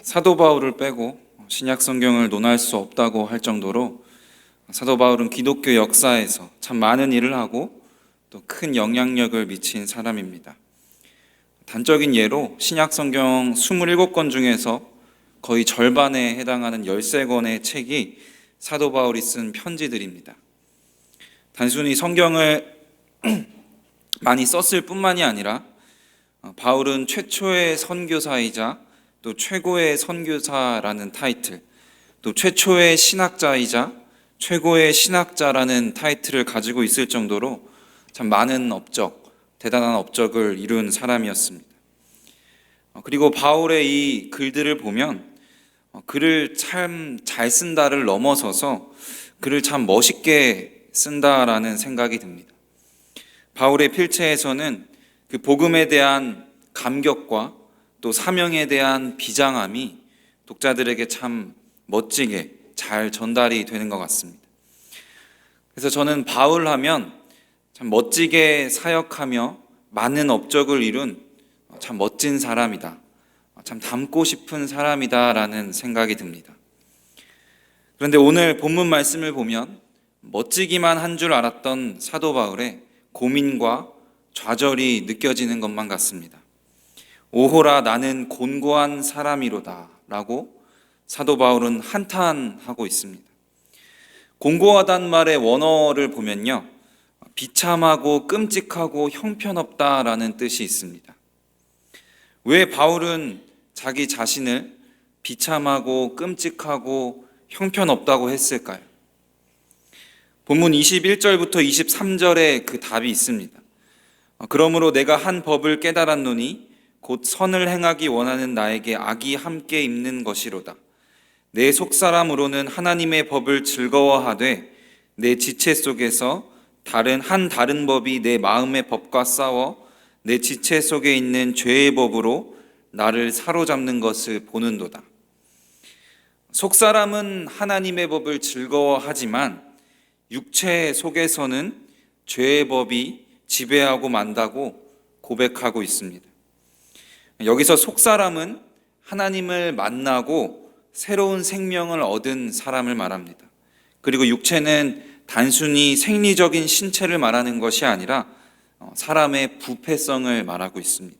사도 바울을 빼고 신약 성경을 논할 수 없다고 할 정도로 사도 바울은 기독교 역사에서 참 많은 일을 하고 또 큰 영향력을 미친 사람입니다. 단적인 예로 신약 성경 27권 중에서 거의 절반에 해당하는 13권의 책이 사도 바울이 쓴 편지들입니다. 단순히 성경을 많이 썼을 뿐만이 아니라 바울은 최초의 선교사이자 또 최고의 선교사라는 타이틀, 또 최초의 신학자이자 최고의 신학자라는 타이틀을 가지고 있을 정도로 참 많은 업적, 대단한 업적을 이룬 사람이었습니다. 그리고 바울의 이 글들을 보면 글을 참 잘 쓴다를 넘어서서 글을 참 멋있게 쓴다라는 생각이 듭니다. 바울의 필체에서는 그 복음에 대한 감격과 또 사명에 대한 비장함이 독자들에게 참 멋지게 잘 전달이 되는 것 같습니다. 그래서 저는 바울 하면 참 멋지게 사역하며 많은 업적을 이룬 참 멋진 사람이다, 참 닮고 싶은 사람이다라는 생각이 듭니다. 그런데 오늘 본문 말씀을 보면 멋지기만 한 줄 알았던 사도 바울의 고민과 좌절이 느껴지는 것만 같습니다. 오호라 나는 곤고한 사람이로다 라고 사도 바울은 한탄하고 있습니다. 곤고하단 말의 원어를 보면요, 비참하고 끔찍하고 형편없다라는 뜻이 있습니다. 왜 바울은 자기 자신을 비참하고 끔찍하고 형편없다고 했을까요? 본문 21절부터 23절에 그 답이 있습니다. 그러므로 내가 한 법을 깨달았노니 곧 선을 행하기 원하는 나에게 악이 함께 있는 것이로다. 내 속사람으로는 하나님의 법을 즐거워하되 내 지체 속에서 다른 법이 내 마음의 법과 싸워 내 지체 속에 있는 죄의 법으로 나를 사로잡는 것을 보는도다. 속사람은 하나님의 법을 즐거워하지만 육체 속에서는 죄의 법이 지배하고 만다고 고백하고 있습니다. 여기서 속사람은 하나님을 만나고 새로운 생명을 얻은 사람을 말합니다. 그리고 육체는 단순히 생리적인 신체를 말하는 것이 아니라 사람의 부패성을 말하고 있습니다.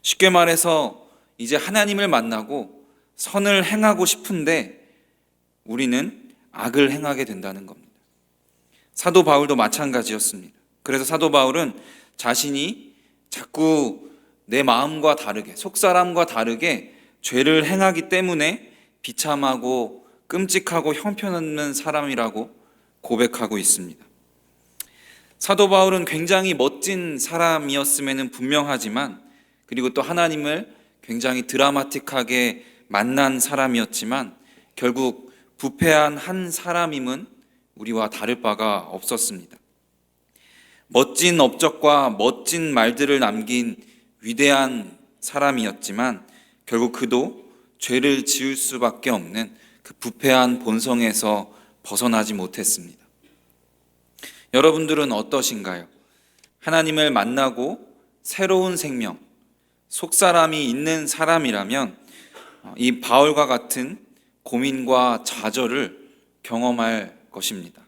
쉽게 말해서 이제 하나님을 만나고 선을 행하고 싶은데 우리는 악을 행하게 된다는 겁니다. 사도 바울도 마찬가지였습니다. 그래서 사도 바울은 자신이 자꾸 내 마음과 다르게, 속사람과 다르게 죄를 행하기 때문에 비참하고 끔찍하고 형편없는 사람이라고 고백하고 있습니다. 사도 바울은 굉장히 멋진 사람이었음에는 분명하지만, 그리고 또 하나님을 굉장히 드라마틱하게 만난 사람이었지만 결국 부패한 한 사람임은 우리와 다를 바가 없었습니다. 멋진 업적과 멋진 말들을 남긴 위대한 사람이었지만 결국 그도 죄를 지을 수밖에 없는 그 부패한 본성에서 벗어나지 못했습니다. 여러분들은 어떠신가요? 하나님을 만나고 새로운 생명, 속사람이 있는 사람이라면 이 바울과 같은 고민과 좌절을 경험할 것입니다.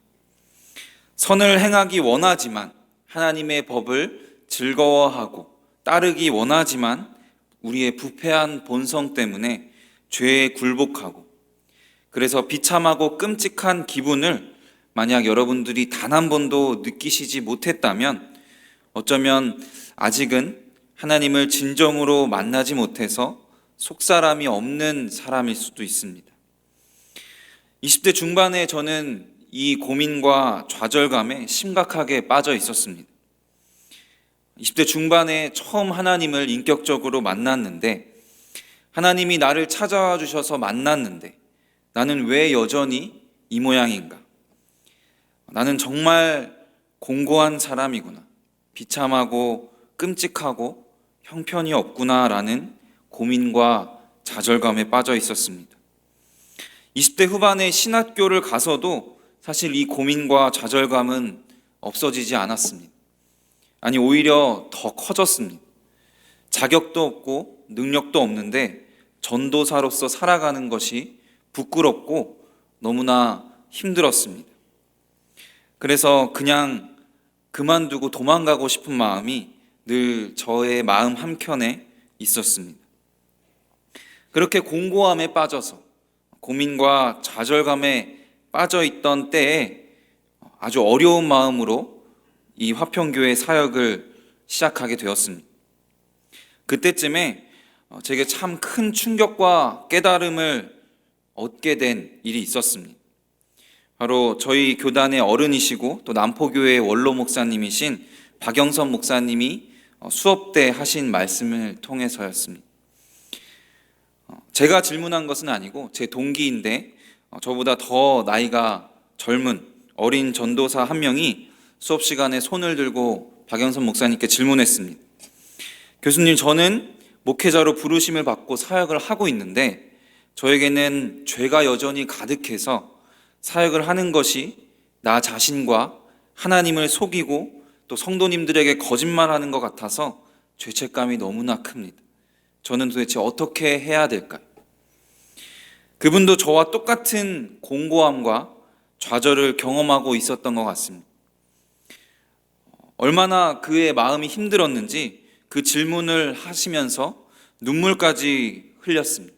선을 행하기 원하지만 하나님의 법을 즐거워하고 따르기 원하지만 우리의 부패한 본성 때문에 죄에 굴복하고, 그래서 비참하고 끔찍한 기분을 만약 여러분들이 단 한 번도 느끼시지 못했다면 어쩌면 아직은 하나님을 진정으로 만나지 못해서 속사람이 없는 사람일 수도 있습니다. 20대 중반에 저는 이 고민과 좌절감에 심각하게 빠져 있었습니다. 20대 중반에 처음 하나님을 인격적으로 만났는데, 하나님이 나를 찾아와 주셔서 만났는데 나는 왜 여전히 이 모양인가? 나는 정말 공고한 사람이구나, 비참하고 끔찍하고 형편이 없구나라는 고민과 좌절감에 빠져 있었습니다. 20대 후반에 신학교를 가서도 사실 이 고민과 좌절감은 없어지지 않았습니다. 아니, 오히려 더 커졌습니다. 자격도 없고 능력도 없는데 전도사로서 살아가는 것이 부끄럽고 너무나 힘들었습니다. 그래서 그냥 그만두고 도망가고 싶은 마음이 늘 저의 마음 한켠에 있었습니다. 그렇게 공고함에 빠져서 고민과 좌절감에 빠져 있던 때에 아주 어려운 마음으로 이 화평교회 사역을 시작하게 되었습니다. 그때쯤에 제게 참 큰 충격과 깨달음을 얻게 된 일이 있었습니다. 바로 저희 교단의 어른이시고 또 남포교회의 원로 목사님이신 박영선 목사님이 수업 때 하신 말씀을 통해서였습니다. 제가 질문한 것은 아니고 제 동기인데 저보다 더 나이가 젊은 어린 전도사 한 명이 수업 시간에 손을 들고 박영선 목사님께 질문했습니다. 교수님, 저는 목회자로 부르심을 받고 사역을 하고 있는데 저에게는 죄가 여전히 가득해서 사역을 하는 것이 나 자신과 하나님을 속이고 또 성도님들에게 거짓말하는 것 같아서 죄책감이 너무나 큽니다. 저는 도대체 어떻게 해야 될까요? 그분도 저와 똑같은 공고함과 좌절을 경험하고 있었던 것 같습니다. 얼마나 그의 마음이 힘들었는지 그 질문을 하시면서 눈물까지 흘렸습니다.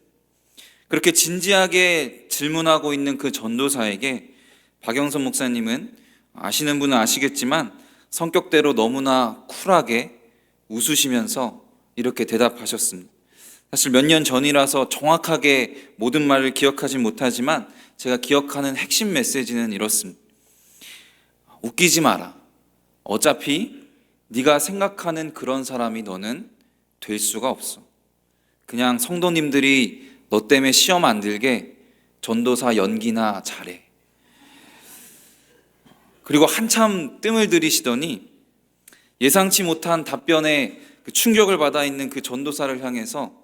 그렇게 진지하게 질문하고 있는 그 전도사에게 박영선 목사님은 아시는 분은 아시겠지만 성격대로 너무나 쿨하게 웃으시면서 이렇게 대답하셨습니다. 사실 몇 년 전이라서 정확하게 모든 말을 기억하진 못하지만 제가 기억하는 핵심 메시지는 이렇습니다. 웃기지 마라. 어차피 네가 생각하는 그런 사람이 너는 될 수가 없어. 그냥 성도님들이 너 때문에 시험 안 들게 전도사 연기나 잘해. 그리고 한참 뜸을 들이시더니 예상치 못한 답변에 그 충격을 받아 있는 그 전도사를 향해서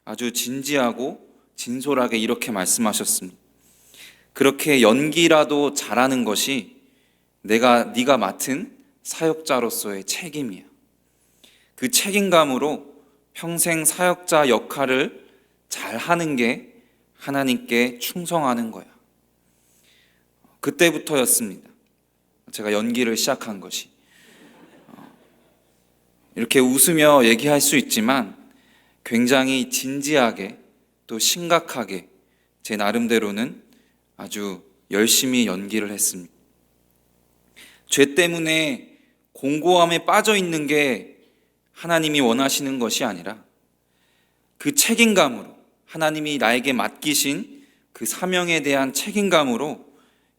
아주 진지하고 진솔하게 이렇게 말씀하셨습니다. 그렇게 연기라도 잘하는 것이 네가 맡은 사역자로서의 책임이야. 그 책임감으로 평생 사역자 역할을 잘하는 게 하나님께 충성하는 거야. 그때부터였습니다. 제가 연기를 시작한 것이. 이렇게 웃으며 얘기할 수 있지만 굉장히 진지하게 또 심각하게 제 나름대로는 아주 열심히 연기를 했습니다. 죄 때문에 공고함에 빠져 있는 게 하나님이 원하시는 것이 아니라 그 책임감으로 하나님이 나에게 맡기신 그 사명에 대한 책임감으로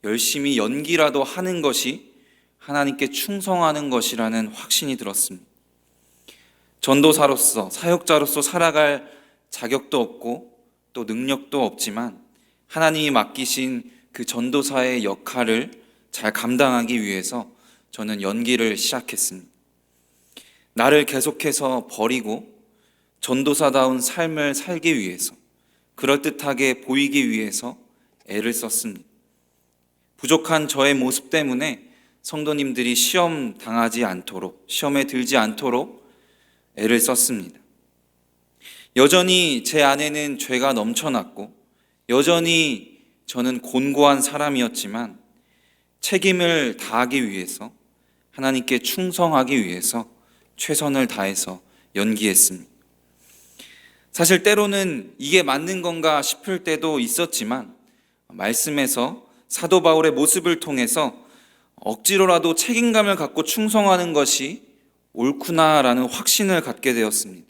열심히 연기라도 하는 것이 하나님께 충성하는 것이라는 확신이 들었습니다. 전도사로서 사역자로서 살아갈 자격도 없고 또 능력도 없지만 하나님이 맡기신 그 전도사의 역할을 잘 감당하기 위해서 저는 연기를 시작했습니다. 나를 계속해서 버리고 전도사다운 삶을 살기 위해서, 그럴듯하게 보이기 위해서 애를 썼습니다. 부족한 저의 모습 때문에 성도님들이 시험 당하지 않도록, 시험에 들지 않도록 애를 썼습니다. 여전히 제 안에는 죄가 넘쳐났고 여전히 저는 곤고한 사람이었지만 책임을 다하기 위해서, 하나님께 충성하기 위해서 최선을 다해서 연기했습니다. 사실 때로는 이게 맞는 건가 싶을 때도 있었지만 말씀에서 사도 바울의 모습을 통해서 억지로라도 책임감을 갖고 충성하는 것이 옳구나라는 확신을 갖게 되었습니다.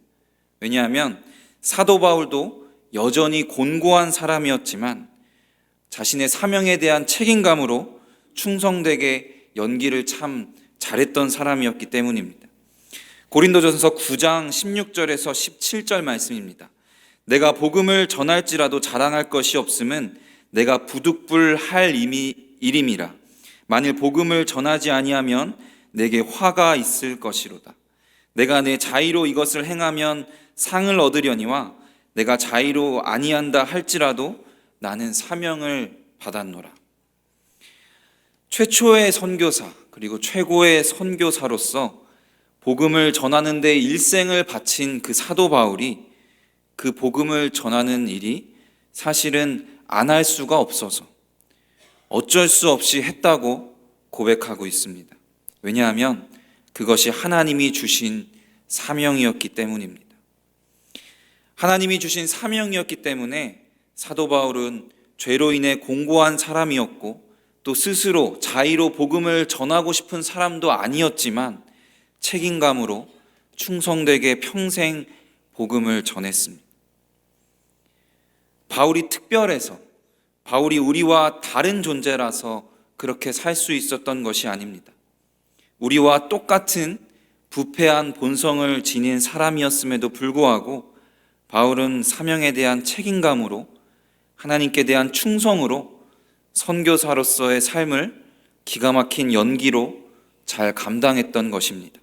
왜냐하면 사도 바울도 여전히 곤고한 사람이었지만 자신의 사명에 대한 책임감으로 충성되게 연기를 참 잘했던 사람이었기 때문입니다. 고린도전서 9장 16절에서 17절 말씀입니다. 내가 복음을 전할지라도 자랑할 것이 없음은 내가 부득불할 일임이라. 만일 복음을 전하지 아니하면 내게 화가 있을 것이로다. 내가 내 자의로 이것을 행하면 상을 얻으려니와 내가 자의로 아니한다 할지라도 나는 사명을 받았노라. 최초의 선교사 그리고 최고의 선교사로서 복음을 전하는 데 일생을 바친 그 사도 바울이 그 복음을 전하는 일이 사실은 안 할 수가 없어서 어쩔 수 없이 했다고 고백하고 있습니다. 왜냐하면 그것이 하나님이 주신 사명이었기 때문입니다. 하나님이 주신 사명이었기 때문에 사도 바울은 죄로 인해 공고한 사람이었고 또 스스로 자의로 복음을 전하고 싶은 사람도 아니었지만 책임감으로 충성되게 평생 복음을 전했습니다. 바울이 특별해서, 바울이 우리와 다른 존재라서 그렇게 살 수 있었던 것이 아닙니다. 우리와 똑같은 부패한 본성을 지닌 사람이었음에도 불구하고 바울은 사명에 대한 책임감으로, 하나님께 대한 충성으로 선교사로서의 삶을 기가 막힌 연기로 잘 감당했던 것입니다.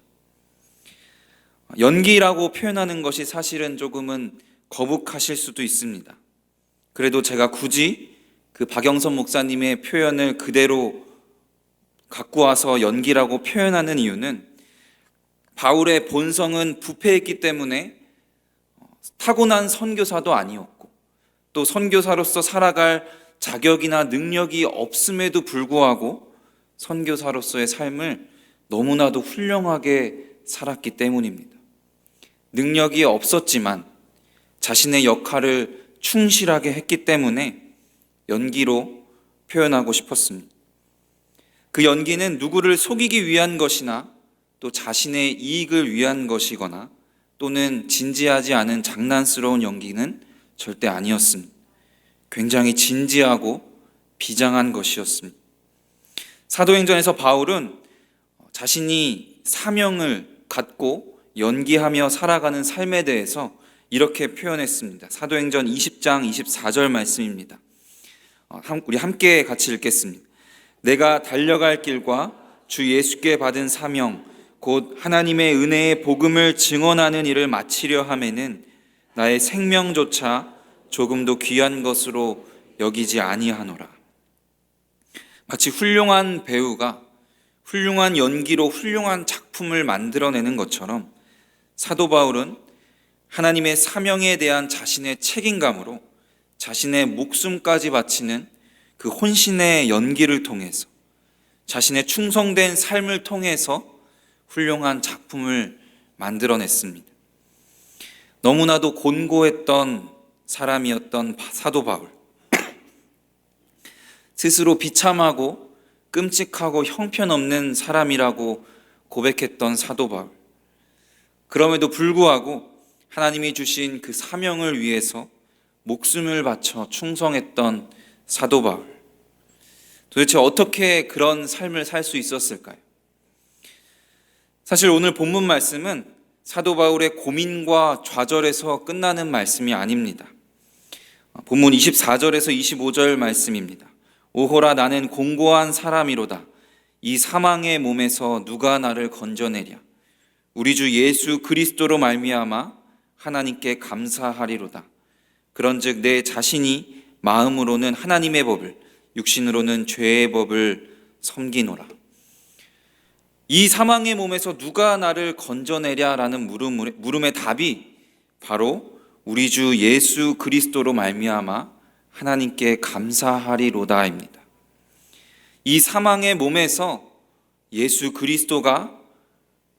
연기라고 표현하는 것이 사실은 조금은 거북하실 수도 있습니다. 그래도 제가 굳이 그 박영선 목사님의 표현을 그대로 갖고 와서 연기라고 표현하는 이유는 바울의 본성은 부패했기 때문에 타고난 선교사도 아니었고 또 선교사로서 살아갈 자격이나 능력이 없음에도 불구하고 선교사로서의 삶을 너무나도 훌륭하게 살았기 때문입니다. 능력이 없었지만 자신의 역할을 충실하게 했기 때문에 연기로 표현하고 싶었습니다. 그 연기는 누구를 속이기 위한 것이나 또 자신의 이익을 위한 것이거나 또는 진지하지 않은 장난스러운 연기는 절대 아니었습니다. 굉장히 진지하고 비장한 것이었습니다. 사도행전에서 바울은 자신이 사명을 갖고 연기하며 살아가는 삶에 대해서 이렇게 표현했습니다. 사도행전 20장 24절 말씀입니다. 우리 함께 같이 읽겠습니다. 내가 달려갈 길과 주 예수께 받은 사명 곧 하나님의 은혜의 복음을 증언하는 일을 마치려 하면은 나의 생명조차 조금도 귀한 것으로 여기지 아니하노라. 마치 훌륭한 배우가 훌륭한 연기로 훌륭한 작품을 만들어내는 것처럼 사도 바울은 하나님의 사명에 대한 자신의 책임감으로 자신의 목숨까지 바치는 그 혼신의 연기를 통해서 자신의 충성된 삶을 통해서 훌륭한 작품을 만들어냈습니다. 너무나도 곤고했던 사람이었던 사도 바울. 스스로 비참하고 끔찍하고 형편없는 사람이라고 고백했던 사도 바울. 그럼에도 불구하고 하나님이 주신 그 사명을 위해서 목숨을 바쳐 충성했던 사도 바울. 도대체 어떻게 그런 삶을 살 수 있었을까요? 사실 오늘 본문 말씀은 사도 바울의 고민과 좌절에서 끝나는 말씀이 아닙니다. 본문 24절에서 25절 말씀입니다. 오호라 나는 공고한 사람이로다. 이 사망의 몸에서 누가 나를 건져내랴. 우리 주 예수 그리스도로 말미암아 하나님께 감사하리로다. 그런즉 내 자신이 마음으로는 하나님의 법을 육신으로는 죄의 법을 섬기노라. 이 사망의 몸에서 누가 나를 건져내랴라는 물음의 답이 바로 우리 주 예수 그리스도로 말미암아 하나님께 감사하리로다입니다. 이 사망의 몸에서 예수 그리스도가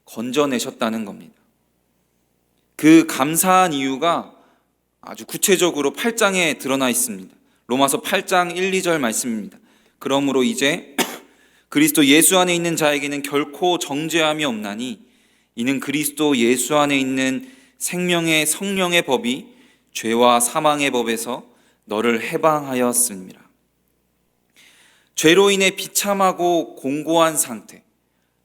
건져내셨다는 겁니다. 그 감사한 이유가 아주 구체적으로 8장에 드러나 있습니다. 로마서 8장 1, 2절 말씀입니다. 그러므로 이제 그리스도 예수 안에 있는 자에게는 결코 정죄함이 없나니 이는 그리스도 예수 안에 있는 생명의 성령의 법이 죄와 사망의 법에서 너를 해방하였습니다. 죄로 인해 비참하고 공고한 상태,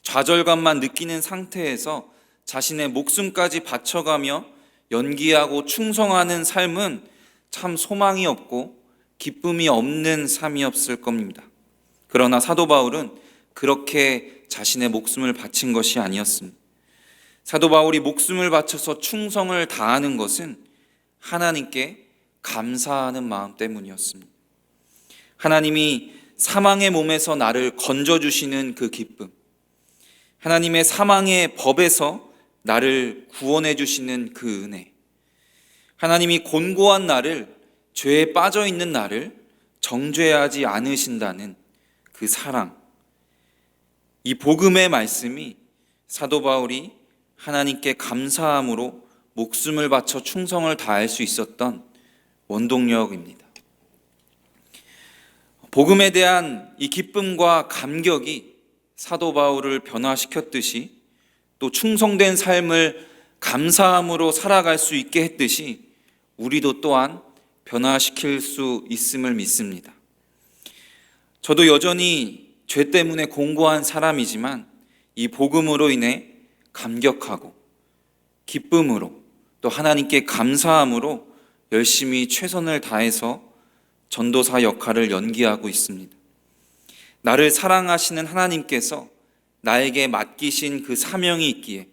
좌절감만 느끼는 상태에서 자신의 목숨까지 바쳐가며 연기하고 충성하는 삶은 참 소망이 없고 기쁨이 없는 삶이었을 겁니다. 그러나 사도 바울은 그렇게 자신의 목숨을 바친 것이 아니었습니다. 사도 바울이 목숨을 바쳐서 충성을 다하는 것은 하나님께 감사하는 마음 때문이었습니다. 하나님이 사망의 몸에서 나를 건져주시는 그 기쁨, 하나님의 사망의 법에서 나를 구원해 주시는 그 은혜, 하나님이 곤고한 나를, 죄에 빠져 있는 나를 정죄하지 않으신다는 그 사랑, 이 복음의 말씀이 사도 바울이 하나님께 감사함으로 목숨을 바쳐 충성을 다할 수 있었던 원동력입니다. 복음에 대한 이 기쁨과 감격이 사도 바울을 변화시켰듯이, 또 충성된 삶을 감사함으로 살아갈 수 있게 했듯이 우리도 또한 변화시킬 수 있음을 믿습니다. 저도 여전히 죄 때문에 공고한 사람이지만 이 복음으로 인해 감격하고 기쁨으로, 또 하나님께 감사함으로 열심히 최선을 다해서 전도사 역할을 연기하고 있습니다. 나를 사랑하시는 하나님께서 나에게 맡기신 그 사명이 있기에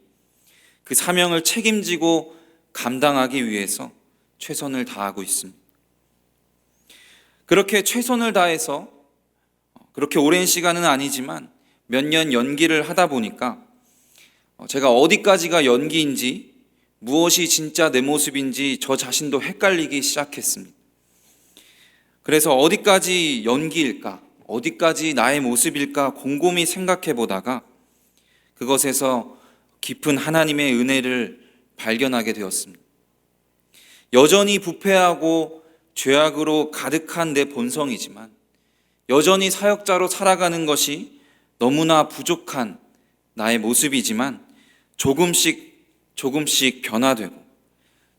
그 사명을 책임지고 감당하기 위해서 최선을 다하고 있습니다. 그렇게 최선을 다해서, 그렇게 오랜 시간은 아니지만 몇 년 연기를 하다 보니까 제가 어디까지가 연기인지, 무엇이 진짜 내 모습인지 저 자신도 헷갈리기 시작했습니다. 그래서 어디까지 연기일까, 어디까지 나의 모습일까 곰곰이 생각해 보다가 그것에서 깊은 하나님의 은혜를 발견하게 되었습니다. 여전히 부패하고 죄악으로 가득한 내 본성이지만, 여전히 사역자로 살아가는 것이 너무나 부족한 나의 모습이지만, 조금씩 변화되고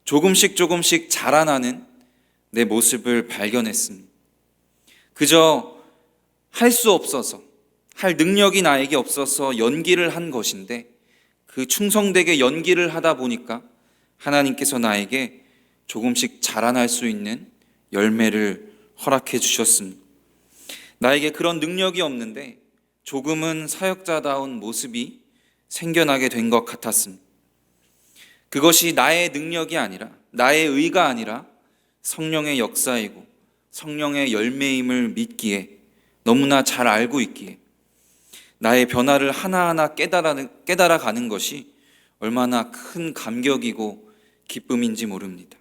조금씩 자라나는 내 모습을 발견했습니다. 그저 할 수 없어서, 할 능력이 나에게 없어서 연기를 한 것인데, 그 충성되게 연기를 하다 보니까 하나님께서 나에게 조금씩 자라날 수 있는 열매를 허락해 주셨습니다. 나에게 그런 능력이 없는데 조금은 사역자다운 모습이 생겨나게 된 것 같았습니다. 그것이 나의 능력이 아니라, 나의 의가 아니라 성령의 역사이고 성령의 열매임을 믿기에, 너무나 잘 알고 있기에 나의 변화를 하나하나 깨달아가는 것이 얼마나 큰 감격이고 기쁨인지 모릅니다.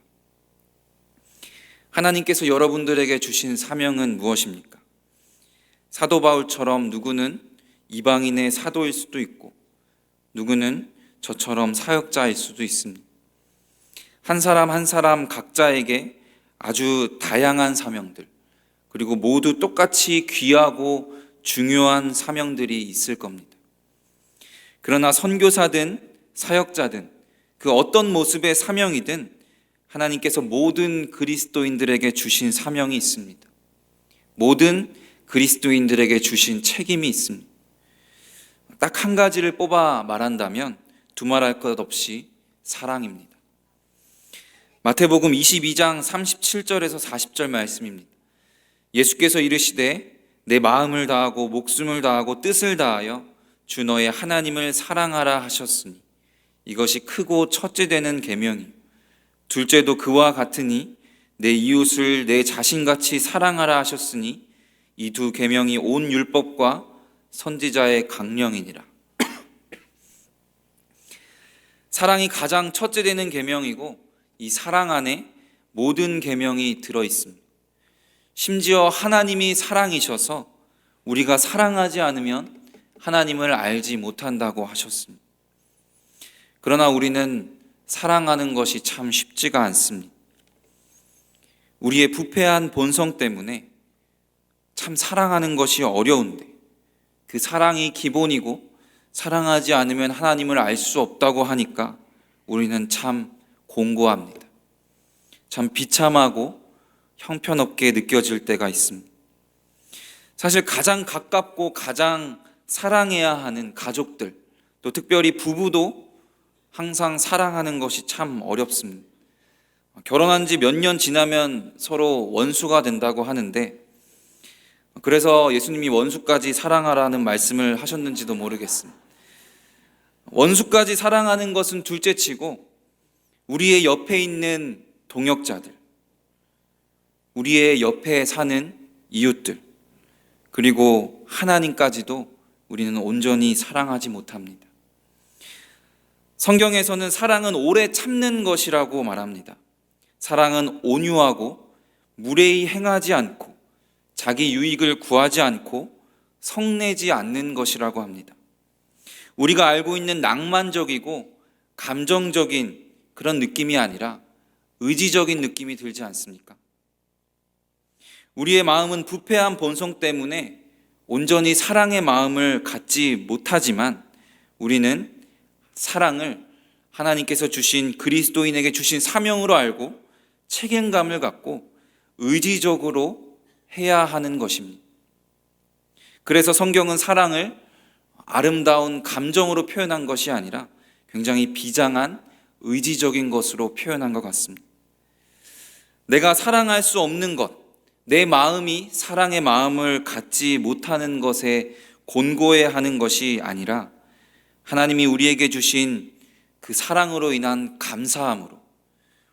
하나님께서 여러분들에게 주신 사명은 무엇입니까? 사도 바울처럼 누구는 이방인의 사도일 수도 있고, 누구는 저처럼 사역자일 수도 있습니다. 한 사람 한 사람 각자에게 아주 다양한 사명들, 그리고 모두 똑같이 귀하고 중요한 사명들이 있을 겁니다. 그러나 선교사든 사역자든 그 어떤 모습의 사명이든 하나님께서 모든 그리스도인들에게 주신 사명이 있습니다. 모든 그리스도인들에게 주신 책임이 있습니다. 딱 한 가지를 뽑아 말한다면 두말할 것 없이 사랑입니다. 마태복음 22장 37절에서 40절 말씀입니다. 예수께서 이르시되 내 마음을 다하고 목숨을 다하고 뜻을 다하여 주 너의 하나님을 사랑하라 하셨으니 이것이 크고 첫째 되는 계명이요 둘째도 그와 같으니 내 이웃을 내 자신같이 사랑하라 하셨으니 이 두 계명이 온 율법과 선지자의 강령이니라. 사랑이 가장 첫째 되는 계명이고, 이 사랑 안에 모든 계명이 들어 있습니다. 심지어 하나님이 사랑이셔서 우리가 사랑하지 않으면 하나님을 알지 못한다고 하셨습니다. 그러나 우리는 사랑하는 것이 참 쉽지가 않습니다. 우리의 부패한 본성 때문에 참 사랑하는 것이 어려운데, 그 사랑이 기본이고 사랑하지 않으면 하나님을 알 수 없다고 하니까 우리는 참 공고합니다. 참 비참하고 형편없게 느껴질 때가 있습니다. 사실 가장 가깝고 가장 사랑해야 하는 가족들, 또 특별히 부부도 항상 사랑하는 것이 참 어렵습니다. 결혼한 지 몇 년 지나면 서로 원수가 된다고 하는데, 그래서 예수님이 원수까지 사랑하라는 말씀을 하셨는지도 모르겠습니다. 원수까지 사랑하는 것은 둘째치고 우리의 옆에 있는 동역자들, 우리의 옆에 사는 이웃들, 그리고 하나님까지도 우리는 온전히 사랑하지 못합니다. 성경에서는 사랑은 오래 참는 것이라고 말합니다. 사랑은 온유하고 무례히 행하지 않고 자기 유익을 구하지 않고 성내지 않는 것이라고 합니다. 우리가 알고 있는 낭만적이고 감정적인 그런 느낌이 아니라 의지적인 느낌이 들지 않습니까? 우리의 마음은 부패한 본성 때문에 온전히 사랑의 마음을 갖지 못하지만 우리는 사랑을 하나님께서 주신 그리스도인에게 주신 사명으로 알고 책임감을 갖고 의지적으로 해야 하는 것입니다. 그래서 성경은 사랑을 아름다운 감정으로 표현한 것이 아니라 굉장히 비장한 의지적인 것으로 표현한 것 같습니다. 내가 사랑할 수 없는 것, 내 마음이 사랑의 마음을 갖지 못하는 것에 곤고해하는 것이 아니라 하나님이 우리에게 주신 그 사랑으로 인한 감사함으로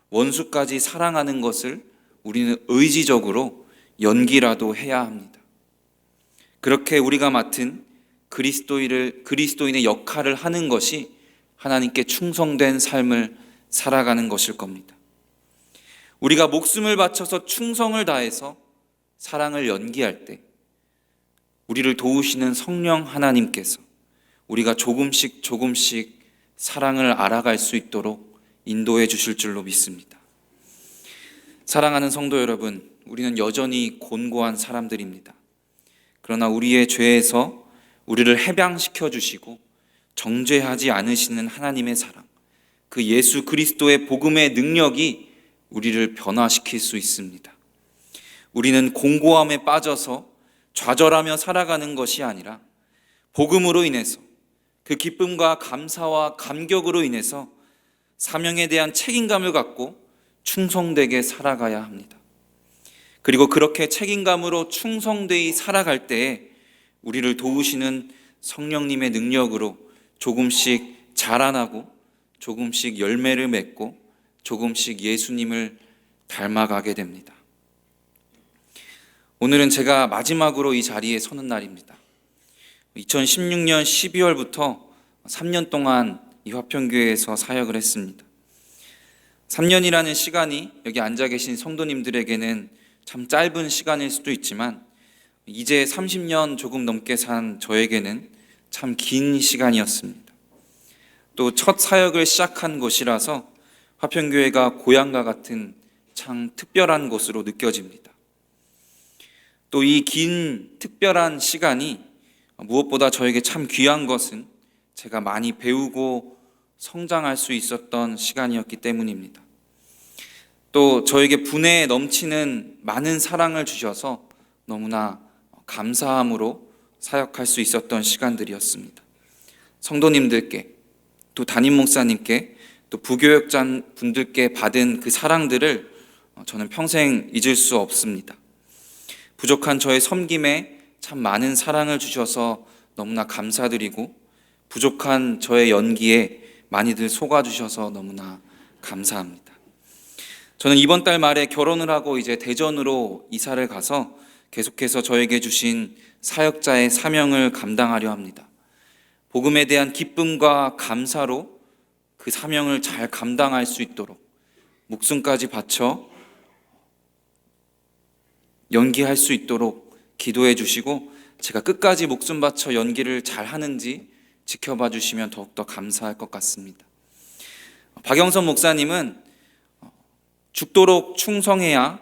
원수까지 사랑하는 것을 우리는 의지적으로 연기라도 해야 합니다. 그렇게 우리가 맡은 그리스도인의 역할을 하는 것이 하나님께 충성된 삶을 살아가는 것일 겁니다. 우리가 목숨을 바쳐서 충성을 다해서 사랑을 연기할 때 우리를 도우시는 성령 하나님께서 우리가 조금씩 사랑을 알아갈 수 있도록 인도해 주실 줄로 믿습니다. 사랑하는 성도 여러분, 우리는 여전히 곤고한 사람들입니다. 그러나 우리의 죄에서 우리를 해방시켜 주시고 정죄하지 않으시는 하나님의 사랑, 그 예수 그리스도의 복음의 능력이 우리를 변화시킬 수 있습니다. 우리는 공고함에 빠져서 좌절하며 살아가는 것이 아니라 복음으로 인해서 그 기쁨과 감사와 감격으로 인해서 사명에 대한 책임감을 갖고 충성되게 살아가야 합니다. 그리고 그렇게 책임감으로 충성되이 살아갈 때에 우리를 도우시는 성령님의 능력으로 조금씩 자라나고 조금씩 열매를 맺고 조금씩 예수님을 닮아가게 됩니다. 오늘은 제가 마지막으로 이 자리에 서는 날입니다. 2016년 12월부터 3년 동안 이 화평교회에서 사역을 했습니다. 3년이라는 시간이 여기 앉아 계신 성도님들에게는 참 짧은 시간일 수도 있지만 이제 30년 조금 넘게 산 저에게는 참 긴 시간이었습니다. 또 첫 사역을 시작한 곳이라서 화평교회가 고향과 같은 참 특별한 곳으로 느껴집니다. 또 이 긴 특별한 시간이 무엇보다 저에게 참 귀한 것은 제가 많이 배우고 성장할 수 있었던 시간이었기 때문입니다. 또 저에게 분에 넘치는 많은 사랑을 주셔서 너무나 감사함으로 사역할 수 있었던 시간들이었습니다. 성도님들께, 또 담임 목사님께, 또 부교역자 분들께 받은 그 사랑들을 저는 평생 잊을 수 없습니다. 부족한 저의 섬김에 참 많은 사랑을 주셔서 너무나 감사드리고 부족한 저의 연기에 많이들 속아주셔서 너무나 감사합니다. 저는 이번 달 말에 결혼을 하고 이제 대전으로 이사를 가서 계속해서 저에게 주신 사역자의 사명을 감당하려 합니다. 복음에 대한 기쁨과 감사로 그 사명을 잘 감당할 수 있도록 목숨까지 바쳐 연기할 수 있도록 기도해 주시고 제가 끝까지 목숨 바쳐 연기를 잘 하는지 지켜봐 주시면 더욱더 감사할 것 같습니다. 박영선 목사님은 죽도록 충성해야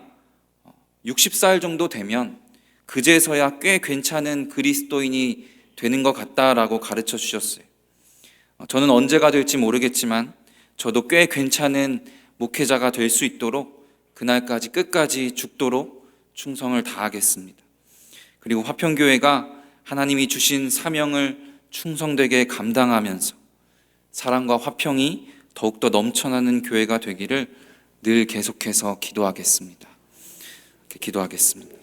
60살 정도 되면 그제서야 꽤 괜찮은 그리스도인이 되는 것 같다라고 가르쳐 주셨어요. 저는 언제가 될지 모르겠지만 저도 꽤 괜찮은 목회자가 될 수 있도록 그날까지 끝까지 죽도록 충성을 다하겠습니다. 그리고 화평교회가 하나님이 주신 사명을 충성되게 감당하면서 사랑과 화평이 더욱더 넘쳐나는 교회가 되기를 늘 계속해서 기도하겠습니다. 기도하겠습니다.